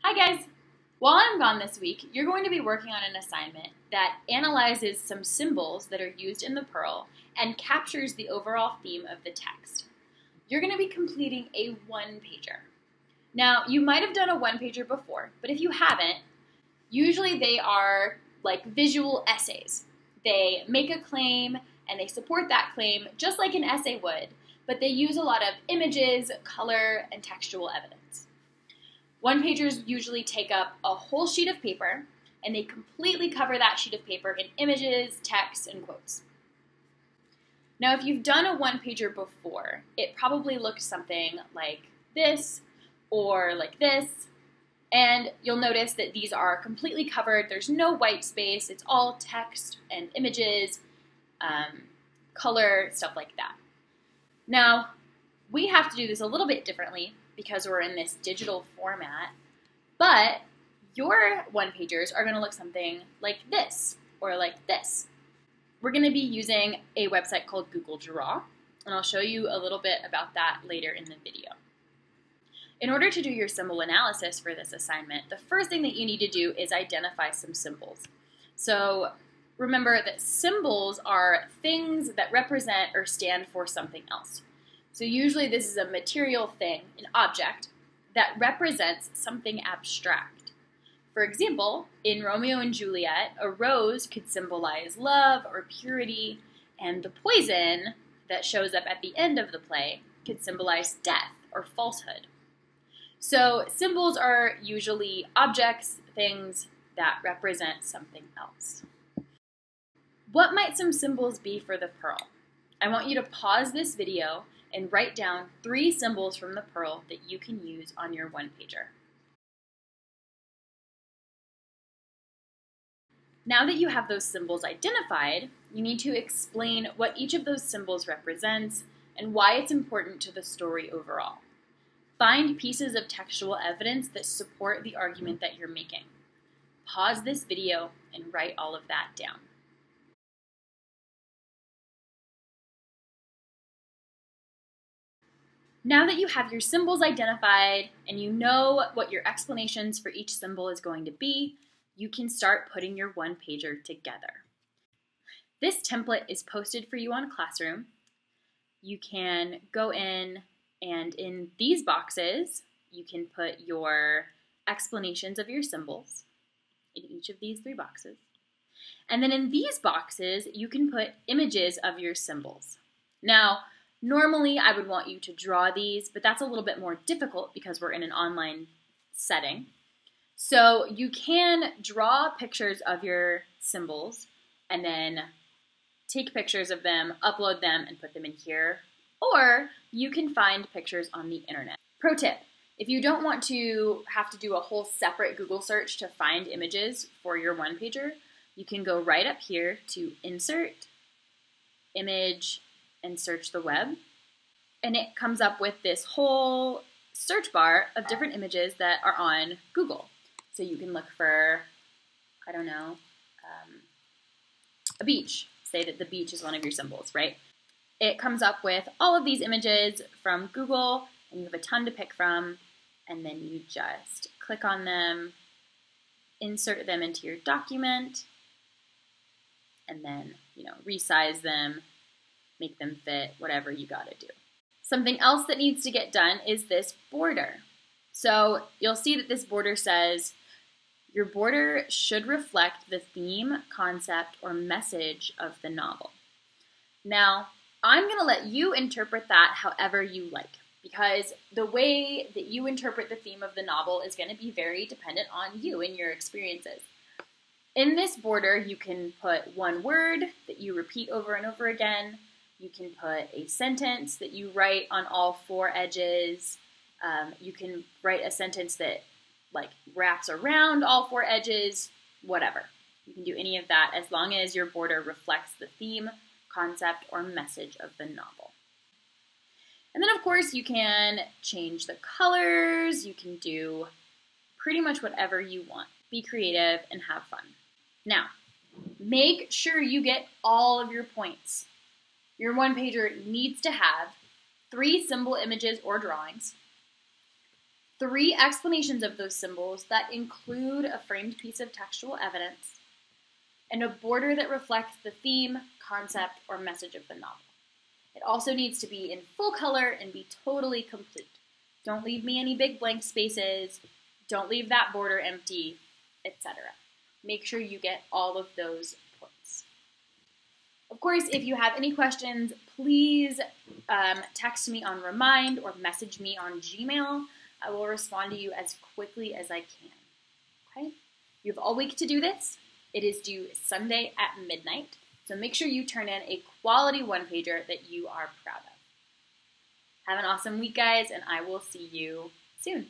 Hi guys! While I'm gone this week, you're going to be working on an assignment that analyzes some symbols that are used in the Pearl and captures the overall theme of the text. You're going to be completing a one-pager. Now, you might have done a one-pager before, but if you haven't, usually they are like visual essays. They make a claim and they support that claim just like an essay would, but they use a lot of images, color, and textual evidence. One-pagers usually take up a whole sheet of paper, and they completely cover that sheet of paper in images, text, and quotes. Now, if you've done a one-pager before, it probably looks something like this or like this, and you'll notice that these are completely covered. There's no white space. It's all text and images, color, stuff like that. Now, we have to do this a little bit differently because we're in this digital format, but your one-pagers are going to look something like this or like this. We're going to be using a website called Google Draw, and I'll show you a little bit about that later in the video. In order to do your symbol analysis for this assignment, the first thing that you need to do is identify some symbols. So remember that symbols are things that represent or stand for something else. So usually this is a material thing, an object, that represents something abstract. For example, in Romeo and Juliet, a rose could symbolize love or purity, and the poison that shows up at the end of the play could symbolize death or falsehood. So symbols are usually objects, things that represent something else. What might some symbols be for the Pearl? I want you to pause this video and write down 3 symbols from the Pearl that you can use on your one-pager. Now that you have those symbols identified, you need to explain what each of those symbols represents and why it's important to the story overall. Find pieces of textual evidence that support the argument that you're making. Pause this video and write all of that down. Now that you have your symbols identified and you know what your explanations for each symbol is going to be, you can start putting your one-pager together. This template is posted for you on Classroom. You can go in and in these boxes, you can put your explanations of your symbols in each of these 3 boxes. And then in these boxes, you can put images of your symbols. Now, normally, I would want you to draw these, but that's a little bit more difficult because we're in an online setting. So you can draw pictures of your symbols and then take pictures of them, upload them, and put them in here. Or you can find pictures on the internet. Pro tip, if you don't want to have to do a whole separate Google search to find images for your one-pager, you can go right up here to Insert, Image, and search the web, and it comes up with this whole search bar of different images that are on Google. So you can look for, I don't know, a beach. Say that the beach is one of your symbols, right? It comes up with all of these images from Google, and you have a ton to pick from, and then you just click on them, insert them into your document, and then, resize them, make them fit, whatever you gotta do. Something else that needs to get done is this border. So you'll see that this border says, your border should reflect the theme, concept, or message of the novel. Now, I'm gonna let you interpret that however you like, because the way that you interpret the theme of the novel is gonna be very dependent on you and your experiences. In this border, you can put one word that you repeat over and over again. You can put a sentence that you write on all 4 edges. You can write a sentence that wraps around all 4 edges, whatever. You can do any of that as long as your border reflects the theme, concept, or message of the novel. And then of course you can change the colors. You can do pretty much whatever you want. Be creative and have fun. Now, make sure you get all of your points. Your one-pager needs to have 3 symbol images or drawings, 3 explanations of those symbols that include a framed piece of textual evidence, and a border that reflects the theme, concept, or message of the novel. It also needs to be in full color and be totally complete. Don't leave me any big blank spaces, don't leave that border empty, etc. Make sure you get all of those points. Of course, if you have any questions, please text me on Remind or message me on Gmail. I will respond to you as quickly as I can. Okay? You have all week to do this. It is due Sunday at midnight, so make sure you turn in a quality one-pager that you are proud of. Have an awesome week, guys, and I will see you soon.